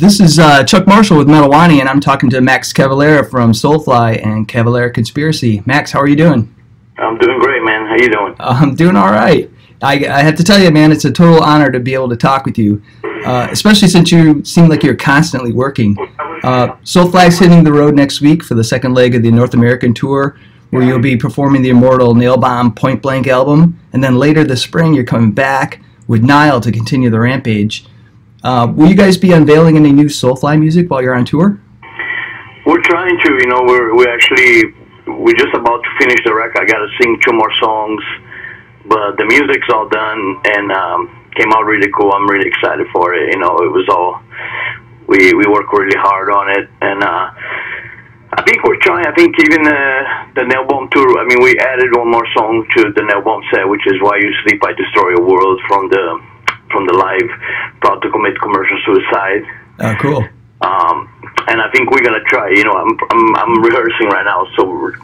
This is Chuck Marshall with Wani, and I'm talking to Max Cavalera from Soulfly and Cavalera Conspiracy. Max, how are you doing? I'm doing great, man. How you doing? I'm doing all right. I have to tell you, man, it's a total honor to be able to talk with you, especially since you seem like you're constantly working. Soulfly's hitting the road next week for the second leg of the North American tour, where you'll be performing the immortal Nail-Bomb Point Blank album, and then later this spring you're coming back with Nile to continue the rampage. Will you guys be unveiling any new Soulfly music while you're on tour? We're trying to, you know, we're just about to finish the record. I got to sing 2 more songs, but the music's all done and came out really cool. I'm really excited for it. You know, it was all we worked really hard on it, and I think we're trying. I think even the Nail-Bomb tour. I mean, we added 1 more song to the Nail-Bomb set, which is "Why You Sleep, I Destroy Your World" from the live "Proud to Commit Commercial Suicide." Oh, cool. And I think we're gonna try. You know, I'm rehearsing right now, so we're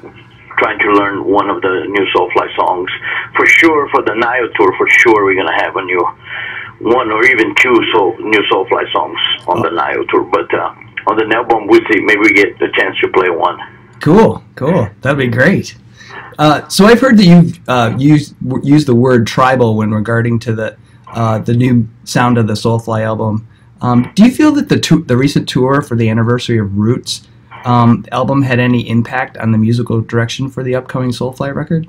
trying to learn one of the new Soulfly songs. For sure, for the Nile tour, for sure we're gonna have a new 1 or even 2 new Soulfly songs on the Nile tour. But on the Nail-Bomb, we'll see. Maybe we get the chance to play 1. Cool, cool. That'd be great. So I've heard that you've used the word tribal when regarding to the new sound of the Soulfly album. Do you feel that the recent tour for the anniversary of Roots album had any impact on the musical direction for the upcoming Soulfly record?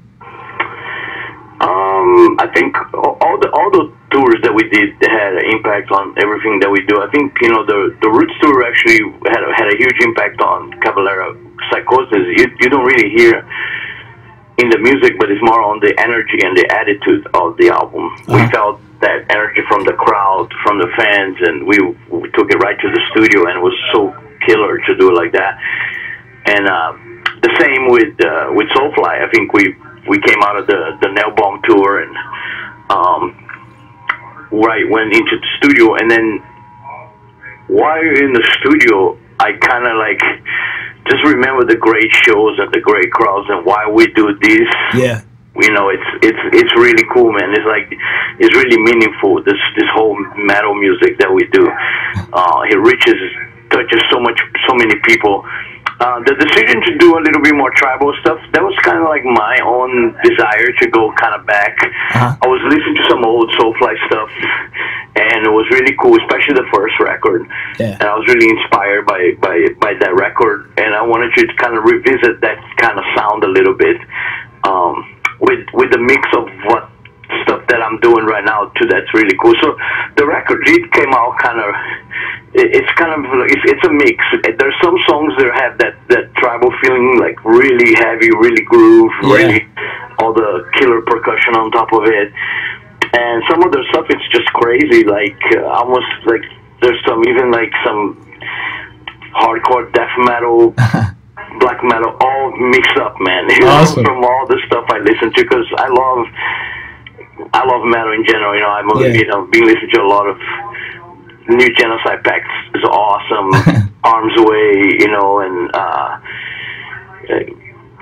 I think all the tours that we did had an impact on everything that we do. I think, you know, the Roots tour actually had a huge impact on Cavalera. Psychosis, you don't really hear in the music, but it's more on the energy and the attitude of the album. We felt that energy from the crowd, from the fans, and we took it right to the studio, and it was so killer to do it like that. And the same with Soulfly. I think we came out of the Nail-Bomb tour and went into the studio, and then while in the studio, I kind of like just remember the great shows and the great crowds and why we do this. Yeah. You know, it's really cool, man. It's like, it's really meaningful, this whole metal music that we do. It touches so many people. The decision to do a little bit more tribal stuff, that was kind of like my own desire to go kind of back. I was listening to some old Soulfly stuff, and it was really cool, especially the first record. Yeah. And I was really inspired by that record, and I wanted to kind of revisit that kind of sound a little bit. With the mix of what stuff that I'm doing right now too, that's really cool. So the record came out it's a mix. There's some songs that have that tribal feeling, like really heavy, really groove, really all the killer percussion on top of it. And some of the stuff, it's just crazy, like almost like there's some hardcore death metal. Black metal, all mixed up, man. Awesome. From all the stuff I listen to, because I love metal in general. You know, I've been listening to a lot of new Genocide Pact. Is awesome. Arms Away, you know, and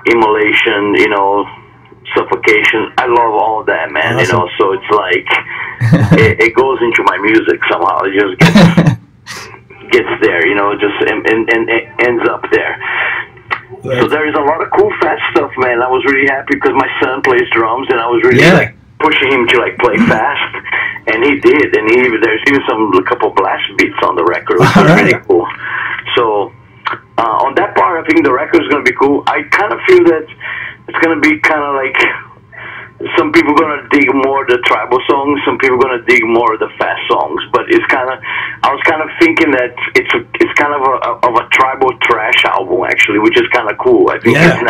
Immolation, you know, Suffocation. I love all of that, man. Awesome. You know, so it's like it goes into my music somehow. It just gets there, you know, just and it ends up there. So there is a lot of cool fast stuff, man. I was really happy because my son plays drums, and I was really like pushing him to like play fast, and he did. And there's even a couple blast beats on the record, which is really cool. So on that part, I think the record is gonna be cool. I kind of feel that it's gonna be kind of like, some people are gonna dig more the tribal songs, some people are gonna dig more of the fast songs. But I was kind of thinking that it's kind of a tribal thrash album, actually, which is kind of cool. I think it's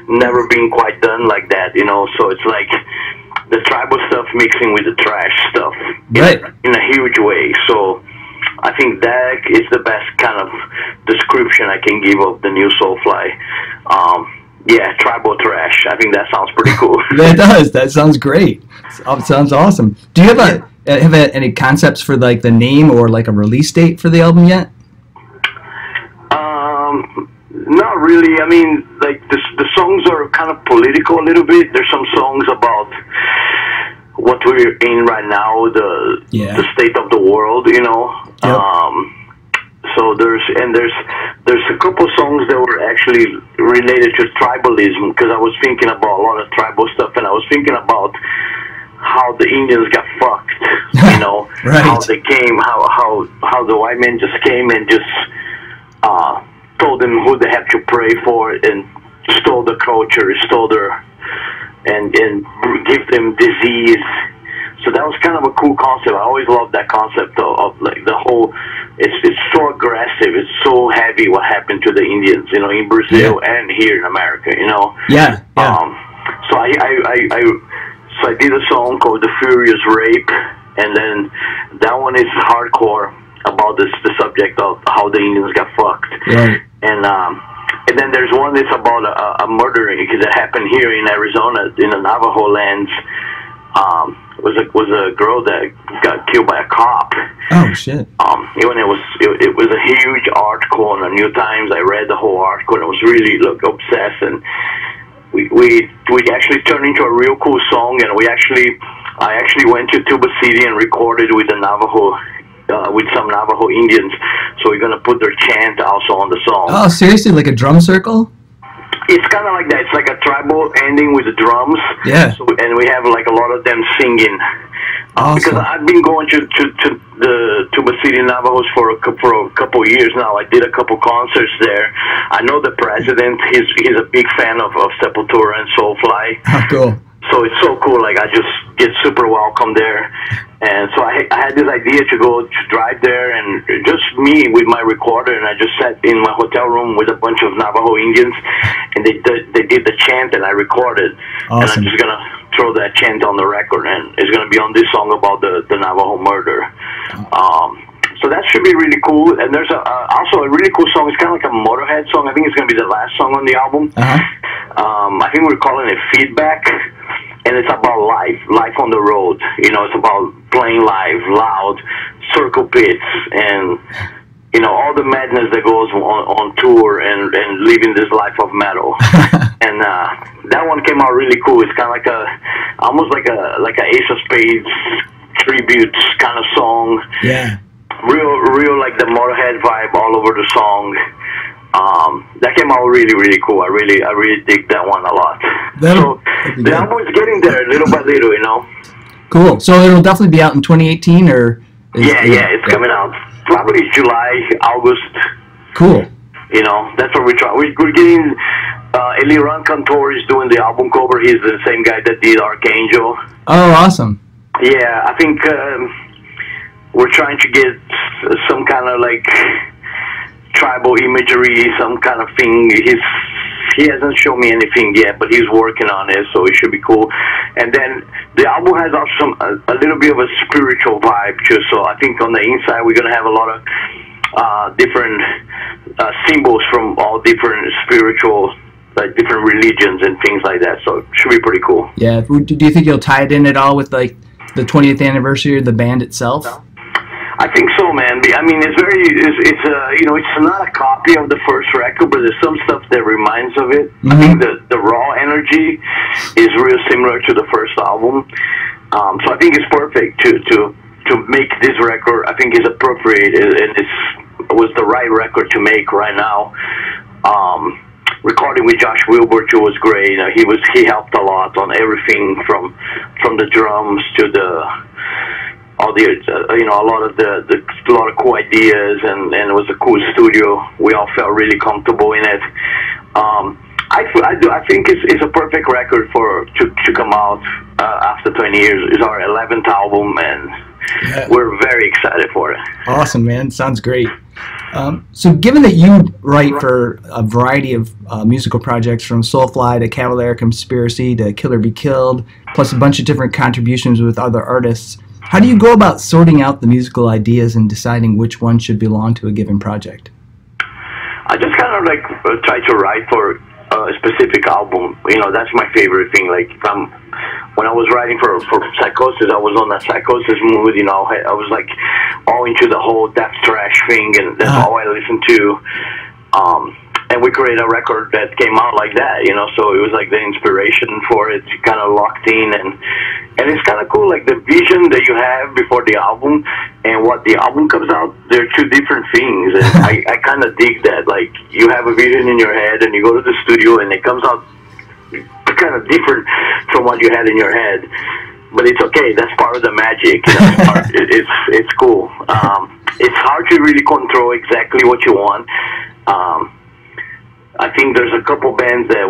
never been quite done like that, you know. So it's like the tribal stuff mixing with the thrash stuff in a huge way. So I think that is the best kind of description I can give of the new Soulfly. Yeah, tribal thrash. I think that sounds pretty cool. That does. That sounds great. It sounds awesome. Do you have any concepts for like the name or like a release date for the album yet? Not really. I mean, like the songs are kind of political a little bit. There's some songs about what we're in right now, the state of the world, you know. Yep. So there's a couple songs that were actually related to tribalism, because I was thinking about a lot of tribal stuff, and I was thinking about how the Indians got fucked, you know, right. How they came, how the white men just came and just told them who they have to pray for, and stole the culture, stole their, and give them disease. So that was kind of a cool concept. I always loved that concept of like the whole. It's so aggressive. It's so heavy. What happened to the Indians, you know, in Brazil and here in America, you know. Yeah. So I did a song called "The Furious Rape," and then that one is hardcore about the subject of how the Indians got fucked. Right. And then there's one that's about a murder that happened here in Arizona in the Navajo lands. Was a girl that got killed by a cop. Oh shit. It was a huge article in the New Times. I read the whole article and I was really obsessed, and we actually turned into a real cool song, and I actually went to Tuba City and recorded with the Navajo with some Navajo Indians. So we're gonna put their chant also on the song. Oh, seriously, like a drum circle? It's kind of like that. It's like a tribal ending with the drums. Yeah. So, and we have like a lot of them singing. Awesome. Because I've been going to the Tuba City Navajos for a couple years now. I did a couple concerts there. I know the president. He's a big fan of Sepultura and Soulfly. Oh, cool. So it's so cool. Like, I just get super welcome there. And so I had this idea to drive there, and just me with my recorder, and I just sat in my hotel room with a bunch of Navajo Indians, and they did the chant, and I recorded. Awesome. And I'm just gonna throw that chant on the record, and it's gonna be on this song about the Navajo murder. So that should be really cool. And there's also a really cool song. It's kind of like a Motorhead song. I think it's gonna be the last song on the album. I think we're calling it Feedback. And it's about life on the road. You know, it's about playing live, loud, circle pits, and, you know, all the madness that goes on tour and living this life of metal. And that one came out really cool. It's kind of like almost like a Ace of Spades tribute kind of song. Yeah. Real like the Motorhead vibe all over the song. That came out really, really cool. I really dig that one a lot. So the album is getting there little by little, you know. Cool. So it'll definitely be out in 2018, or? Yeah, it's coming out probably July, August. Cool. You know, that's what we're trying. We're getting Eliran Cantor is doing the album cover. He's the same guy that did Archangel. Oh, awesome. Yeah, I think we're trying to get some kind of like tribal imagery, some kind of thing. He hasn't shown me anything yet, but he's working on it, so it should be cool. And then the album has also a little bit of a spiritual vibe too. So I think on the inside we're gonna have a lot of different symbols from all different spiritual, like different religions and things like that. So it should be pretty cool. Yeah. Do you think you'll tie it in at all with like the 20th anniversary of the band itself? No. I think so, man. I mean, it's you know, it's not a copy of the first record, but there's some stuff that reminds of it. I think the raw energy is real similar to the first album. So I think it's perfect to make this record. I think it's appropriate, and it was the right record to make right now. Recording with Josh Wilbur too was great. He helped a lot on everything from the drums to all the you know, a lot of cool ideas, and it was a cool studio. We all felt really comfortable in it. I think it's a perfect record to come out after 20 years. It's our 11th album, and we're very excited for it. Awesome, man. Sounds great. So given that you write for a variety of musical projects, from Soulfly to Cavalera Conspiracy to Kill or Be Killed, plus a bunch of different contributions with other artists, how do you go about sorting out the musical ideas and deciding which one should belong to a given project? I just kind of like try to write for a specific album. You know, that's my favorite thing. Like, when I was writing for Psychosis, I was on that Psychosis mood. You know, I was like all into the whole death thrash thing, and that's all I listened to. And we created a record that came out like that, you know, so it was like the inspiration for it kind of locked in, and it's kind of cool, like the vision that you have before the album and what the album comes out, they're two different things. And I kind of dig that. Like, you have a vision in your head, and you go to the studio, and it comes out kind of different from what you had in your head. But it's okay. That's part of the magic. You know, it's cool. It's hard to really control exactly what you want. I think there's a couple bands that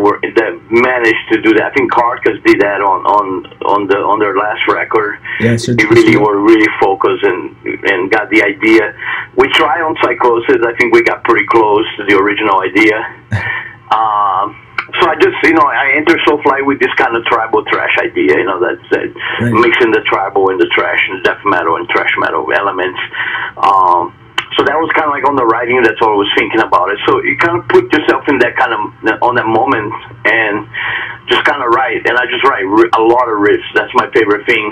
managed to do that. I think Carcass did that on their last record. Yeah, so they really were really focused and got the idea. We tried on Psychosis. I think we got pretty close to the original idea. So I just, I entered Soulfly with this kind of tribal thrash idea, that's right. Mixing the tribal and the thrash and death metal and thrash metal elements. So that was kind of like on the writing, that's what I was thinking about it. So you kind of put yourself in that kind of, on that moment and just kind of write. And I just write a lot of riffs. That's my favorite thing.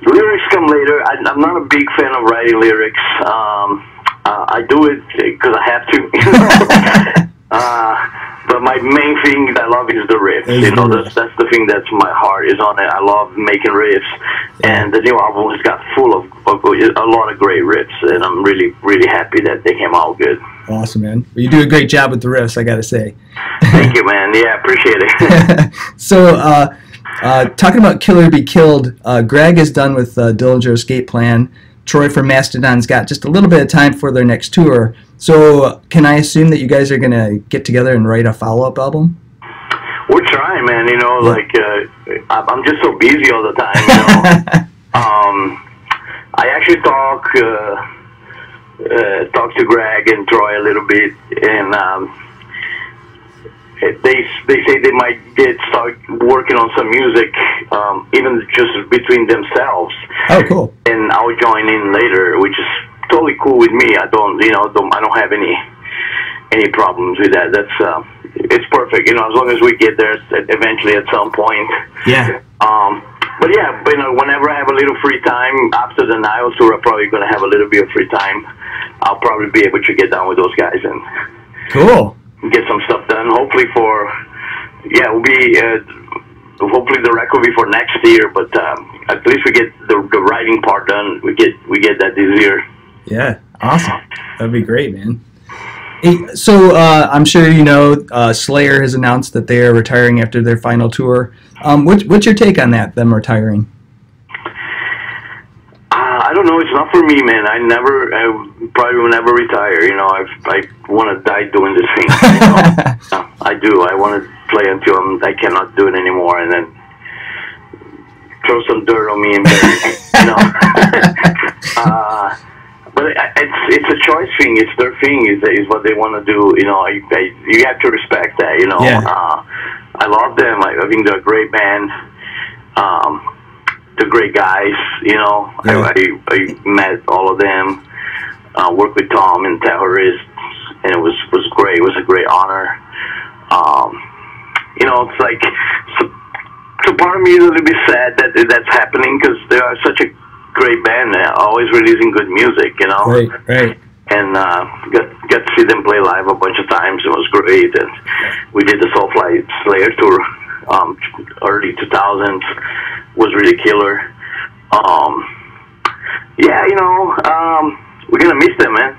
Lyrics come later. I'm not a big fan of writing lyrics. I do it because I have to. But my main thing I love is the riffs. That's the thing that's my heart is on it. I love making riffs, and the new album has got full of a lot of great riffs, and I'm really, really happy that they came out good. Awesome, man. Well, you do a great job with the riffs, I got to say. Thank you, man. Yeah, appreciate it. So, talking about Killer Be Killed, Greg is done with Dillinger Escape Plan. Troy from Mastodon's got just a little bit of time for their next tour. So can I assume that you guys are going to get together and write a follow-up album? We're trying, man. I'm just so busy all the time. I actually talked to Greg and Troy a little bit, and they say they might start working on some music, even just between themselves. Oh, cool! And I'll join in later, which is totally cool with me. I don't have any problems with that. That's it's perfect. As long as we get there eventually at some point. Yeah. But yeah, whenever I have a little free time after the Nile tour, I'm probably gonna have a little bit of free time. I'll probably be able to get down with those guys and cool. Get some stuff done. Hopefully it'll be hopefully the record will be for next year. But at least we get the writing part done. We get that this year. Yeah, awesome. That'd be great, man. Hey, so I'm sure Slayer has announced that they are retiring after their final tour. What's your take on that? Them retiring? I don't know. It's not for me, man. I probably will never retire. I want to die doing this thing. I do. I want to play until I cannot do it anymore, and then throw some dirt on me and but it's a choice thing. It's their thing. Is what they want to do. You have to respect that. Yeah. I love them. I think they're a great band. They're great guys, Yeah. I met all of them, worked with Tom and Terrorist, and it was great. It was a great honor. It's like, so part of me is a little bit sad that that's happening because they are such a great band. They're always releasing good music, Right. And got to see them play live a bunch of times. It was great. And we did the Soulfly SLAYER tour, early 2000s. Was really killer. We're gonna miss them, man.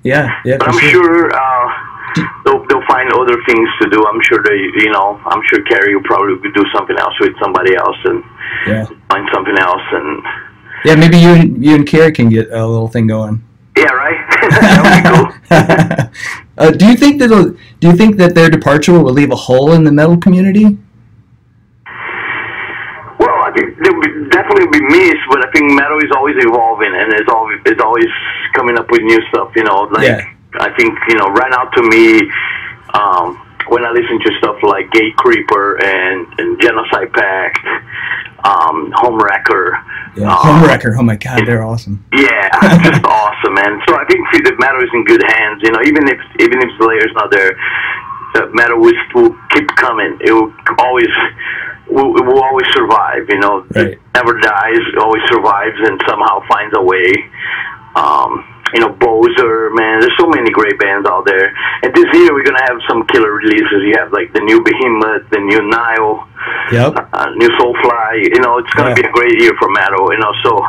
Yeah. But I'm sure they'll find other things to do. I'm sure I'm sure Carrie will probably do something else with somebody else and find something else and. Yeah, maybe you and Carrie can get a little thing going. Yeah, right. That would be cool. Do you think that their departure will leave a hole in the metal community? They'll definitely be missed, but I think metal is always evolving and it's always coming up with new stuff. I think right now to me, when I listen to stuff like Gate Creeper and Genocide Pact, Homewrecker. Yeah, Homewrecker. Oh my God, they're awesome. Yeah, just awesome, man. So I think the metal is in good hands. Even if Slayer's not there, metal will keep coming. It will always. It will always survive, Right. It never dies, it always survives and somehow finds a way. you know, Bozer, man. There's so many great bands out there. And this year we're gonna have some killer releases. You have like the new Behemoth, the new Nile, new Soulfly. You know, it's gonna be a great year for metal. You know, so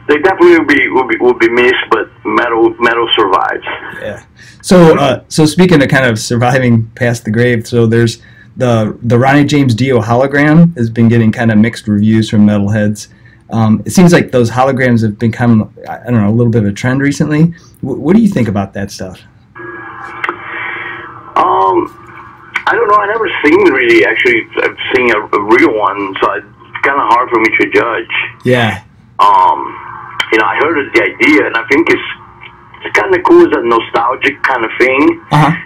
they definitely will be missed, but metal survives. Yeah. So so speaking of kind of surviving past the grave, so there's the Ronnie James Dio hologram has been getting kind of mixed reviews from metalheads. It seems like those holograms have become, I don't know, a little bit of a trend recently. What do you think about that stuff? I don't know. I never seen really. Actually, I've seen a real one, so it's kind of hard for me to judge. Yeah. You know, I heard of the idea, and I think it's kind of cool. It's a nostalgic kind of thing. I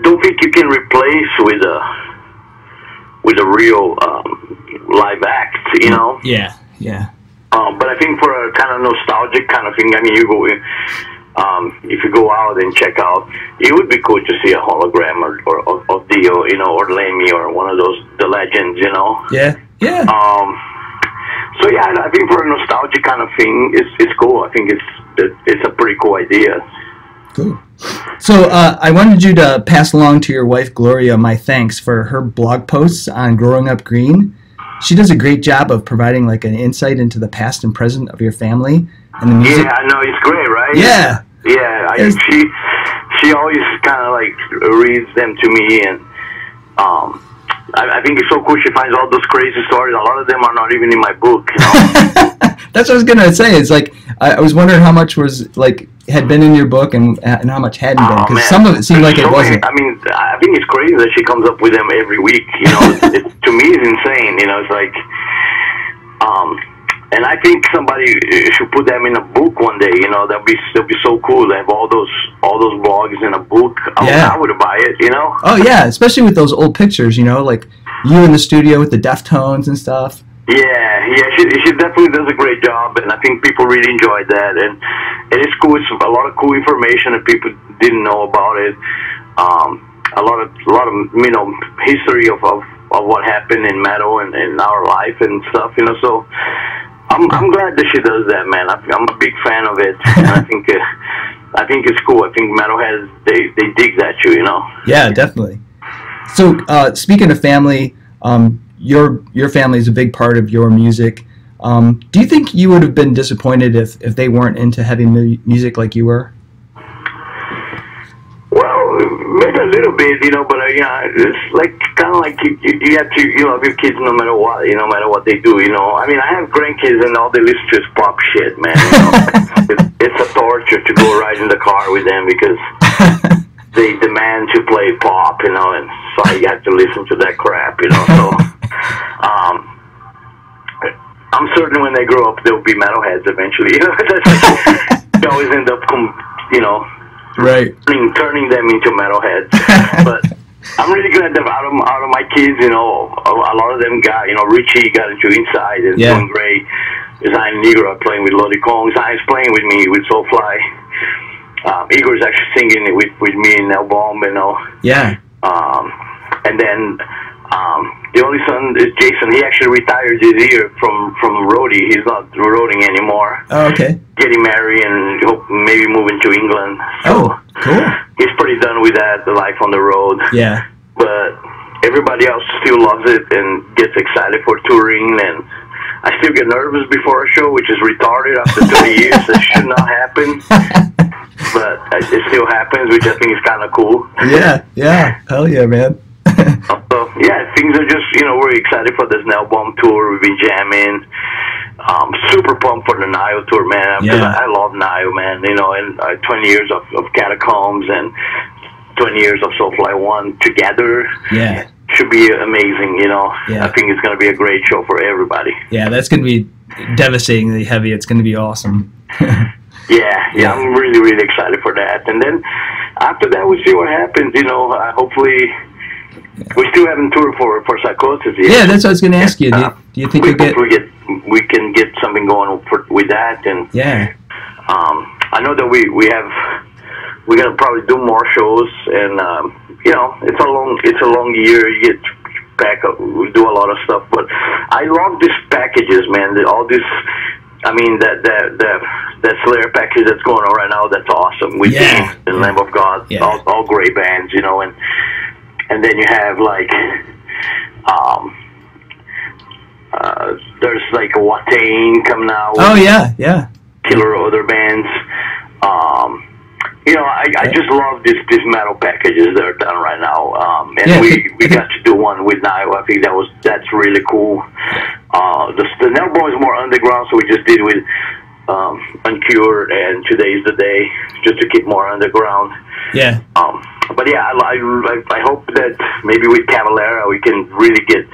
don't think you can replace with a real live act, you know? Yeah, yeah. But I think for a kind of nostalgic kind of thing, I mean, you go in, if you go out and check out, it would be cool to see a hologram of Dio, you know, or Lemmy, or one of the legends, you know? Yeah, yeah. So yeah, I think for a nostalgic kind of thing, it's cool. I think it's a pretty cool idea. Cool. So I wanted you to pass along to your wife Gloria my thanks for her blog posts on Growing Up Green. She does a great job of providing like an insight into the past and present of your family and the music. Yeah, I know, it's great, right? Yeah. Yeah, she always kind of like reads them to me, and I think it's so cool. She finds all those crazy stories. A lot of them are not even in my book, you know? That's what I was gonna say. It's like I was wondering how much was like had been in your book and how much hadn't been, because some of it seemed like it wasn't. I mean, I think it's crazy that she comes up with them every week. You know, to me, it's insane. You know, it's like, and I think somebody should put them in a book one day. You know, that'll be so cool. They have all those blogs in a book. I would buy it. You know? Oh yeah, especially with those old pictures. You know, like you in the studio with the Deftones and stuff. Yeah, she definitely does a great job, and I think people really enjoyed that, and it's cool. It's a lot of cool information that people didn't know about it. A lot of you know, history of what happened in metal and in our life and stuff. You know, so I'm glad that she does that, man. I'm a big fan of it, and I think it's cool. I think metalheads they dig that, you know. Yeah, definitely. So speaking of family, your family is a big part of your music. Do you think you would have been disappointed if they weren't into heavy music like you were? Well, maybe a little bit, you know, but yeah, it's like kind of like you have to, you love your kids no matter what, you know, no matter what they do, you know. I mean, I have grandkids and all they listen to is pop shit, man. You know? it's a torture to go ride in the car with them because they demand to play pop, you know, and so you have to listen to that crap, you know. So I'm certain when they grow up, they'll be metalheads eventually. You know, they always end up, you know, right, turning them into metalheads. But I'm really glad that out of my kids, you know, a lot of them got, you know, Richie got into Inside and doing great. Zion Negro playing with Lodi Kong. Zion's playing with me with Soulfly. Igor's actually singing it with me in El Bomb, you know. Yeah. And then the only son is Jason. He actually retired this year from roadie. He's not roading anymore. Oh, okay. Getting married and maybe moving to England. So cool. He's pretty done with that, the life on the road. Yeah. But everybody else still loves it and gets excited for touring, and I still get nervous before a show, which is retarded after 20 years. That should not happen. But it still happens, which I think is kind of cool. Yeah. Hell yeah, man. So, yeah, things are just, you know, we're excited for this Nile Bomb tour. We've been jamming. Super pumped for the Nile tour, man. Because I love Nile, man. You know, and 20 years of Catacombs and 20 years of Soulfly 1 together. Yeah. Should be amazing, you know. Yeah. I think it's going to be a great show for everybody. Yeah, that's going to be devastatingly heavy. It's going to be awesome. Yeah, I'm really, really excited for that. And then after that, we'll see what happens, you know. Hopefully, we still haven't toured for Psychosis yet. Yeah, that's what I was going to ask you. Do you think we can get something going with that? And I know that we're going to probably do more shows, and you know, it's a long year. You get back up, we do a lot of stuff, but I love these packages, man. All these I mean, that Slayer package that's going on right now, that's awesome. With the Lamb of God, all great bands, you know, and then you have like, there's like a Watain coming out. Oh yeah. Killer other bands. You know, I just love this metal packages that are done right now. And we got to do one with Nile. I think that's really cool. The Nile Boy is more underground, so we just did it with Uncured and Today's the Day, just to keep more underground. Yeah. But yeah, I hope that maybe with Cavalera we can really get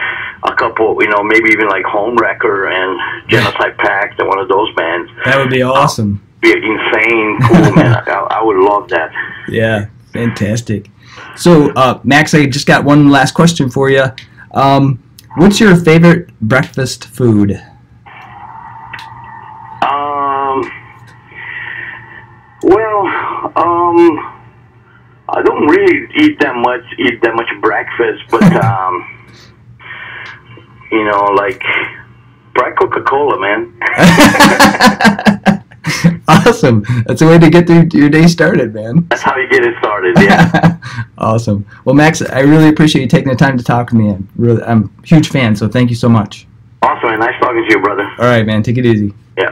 a couple, you know, maybe even like Homewrecker and Genocide Pact and one of those bands. That would be awesome. Be insane cool, man. I would love that. Yeah, fantastic. So, Max, I just got one last question for you. What's your favorite breakfast food? I don't really eat that much breakfast, but you know, like probably Coca-Cola, man. Awesome. That's a way to get your day started, man. That's how you get it started, yeah. Awesome. Well, Max, I really appreciate you taking the time to talk to me. I'm a huge fan, so thank you so much. Awesome, man. Nice talking to you, brother. All right, man. Take it easy. Yeah.